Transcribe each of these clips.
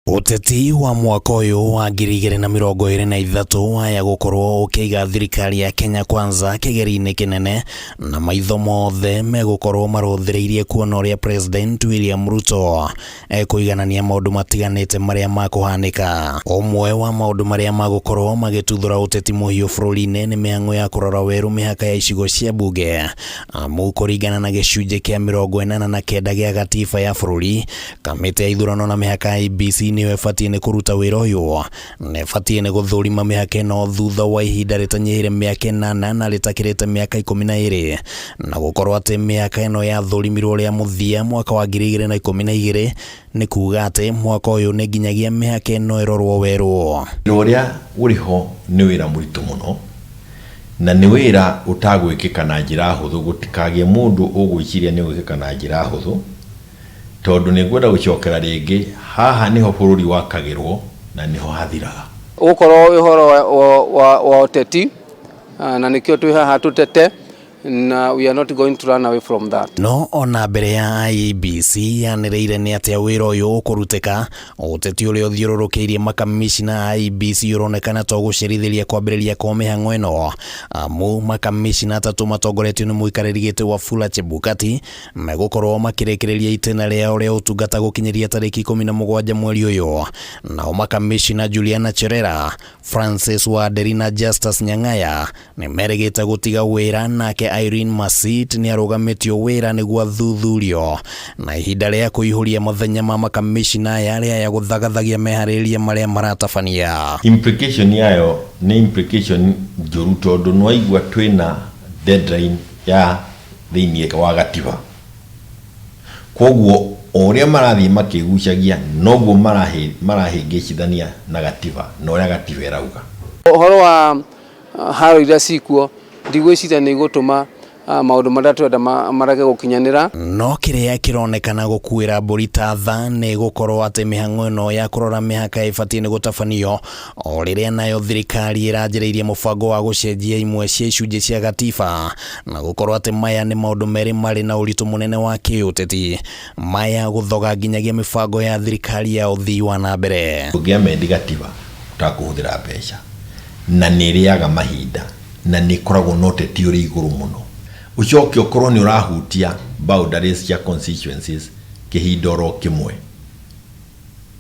Uteti wa mwaka uyu wa 2023 waya gukorwo ukiiga thirikari ya Kenya Kwanza kigeri-ini kinene na maitho mothe megukorwo maruthireirie kuona uria President William Ruto kuiganania maundu matiganite maria makuhanika. Umwe wa maundu maria magukorwo magituthura uteti muhiu bururi-ini ni mihango ya kurora weru mihaka ya icigo cia bunge amu kuringana na gicunje kia 89 gia gatiba ya bururi. Kamiti ya ithurano na mihaka ya IEBC niwe fatie ni kuruta wira uyu ne fatie ni guthurima mihaka no thutha wa ihinda ritanyihire miaka 8 na ritakirite miaka 12 na gukorwo ati miaka ino ya thurimirwo ria muthia mwaka wa 2012 ni kuga ati mwaka uyu ni nginyagia mihaka ino irorwo weru uria uriho ni wira muritu muno na ni wira utagwikika na njira huthu gutikagie mundu ugwiciria ni gwikika na njira huthu tondu ni gwenda gucokera ringi haha niho bururi wakagirwo na niho hathiraga ukorwo ihoro wa uteti na nikio twi haha tutete na we are not going to run away from that. No ona mbere ya IEBC yanireire ni atia wira uyu ukurutika uteti uria uthiururukiirie makamishina IEBC uronekana to gucirithiria kwambiriria kwa mihango ino amu makamishina 3 matongoretio ni muikariri giti Wafula Chebukati megukorwo makirikiriria itena riao ria utungata gukinyiria tariki 17 mweri uyu. Nao makamishina Juliana Cherera, Francis Waderi na Justus Nyang'aya ni merigite gutiga wira nake Irene Masit ni arugamitio wira niguo thuthurio na ihinda ria kuihuria muthenya ma makamishina yaria ya guthagathagia mehariria maria maratabania. Implication yayo ni implication njuru tondu no igwa twina deadline ya thiini wa gatiba koguo uria marathi makigucagia noguo marahingicithania na gatiba no uria gatiba irauga. Uhoro wa haro ira cikuo ndigwicira ni gutuma maundu maratwenda marage gukinyanira. No kiria kironekana gukuira mburi ta tha ni gukorwo ati mihango ino ya kurora mihaka ifatie ni gutafanio o riria nayo thirikari iranjiriirie mubango wa gucenjia imwe cia icunje cia gatiba na gukorwo ati maya ni maundu meri mari na uritu munene wa kiuteti maya guthoga nginyagia mibango ya thirikari ya uthii wa na mbere. Ungiamendi gatiba utakuhuthira mbeca na niriaga mahinda na ni koragwo no teti uri iguru muno ucoke okorwo ni urahutia boundaries cia constituencies kihindoro kimwe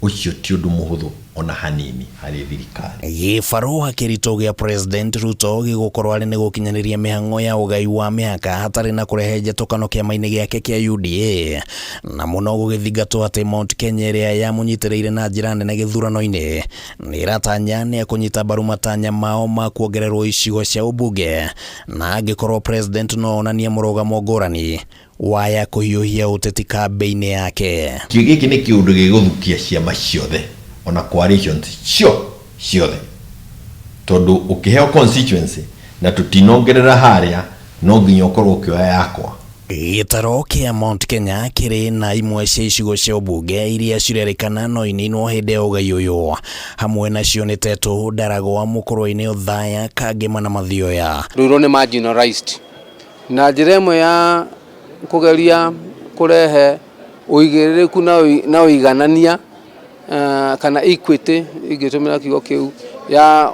ucio ti undu muhuthu ona hanini hari thirikari. Gibarua kirito gia President Ruto gigukorwo ari ni gukinyaniria mihango ya ugai wa mihaka hatari na kurehe njatokano kiama-ini giake kia UDA na muno gugithingatwo ati Mount Kenya iria yamunyitiriire na njira nene githurano-ini ni ratanya ni akunyita mbaru matanya mao ma kuongererwo icigo cia ubunge na angikorwo President no onania murugamo ngurani waya kuhiuhia uteti kambi-ini yake. Giki ni kiundu giguthukia ciama ciothe ona coalitions ciothe tondu ukiheo constituency na tutinongerera haria no nginya ukorwo ukioya yakwa. Gitaro kia Mount Kenya kiri na imwe cia icigo cia ubunge iria cirerikana no ininwo hindi ya ugai uyu hamwe nacio ni Tetu, Daragwa, Mukurwe-ini, Othaya, Kangema na Mathioya. Ruro ni marginalized na njira imwe ya kugeria kurehe uigiririku na uiganania kana equity ingitumira kigo kiu ya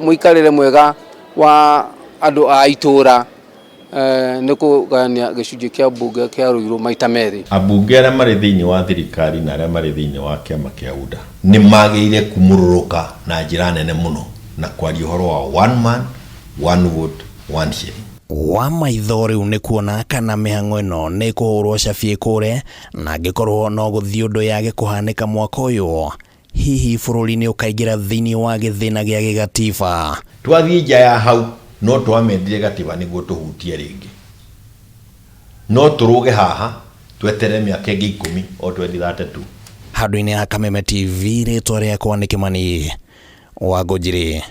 muikarire mwega wa andu a itura ni kugania gicunje kia bunge kia Ruiru maita meri. Abunge aria mari thiini wa thirikari na aria mari thiini wa kiama kia UDA ni magire kumururuka na njira nene muno na kwaria uhoro wa one man one vote one shilling. Wa maitho riu ni kuona kana mihango ino ni kuhurwo cabie kure na ngikorwo no guthii undu yage kuhanika mwaka uyu hihi bururi ni ukaingira thiini wa githina gia gigatiba. Twathii nja ya hau no twamendire gatiba niguo tuhutie ringi no turuge haha twetere miaka 10 o 2032. Handu-ini ha Kameme TV ritwa riakwa ni Kimani Wangũnjiri.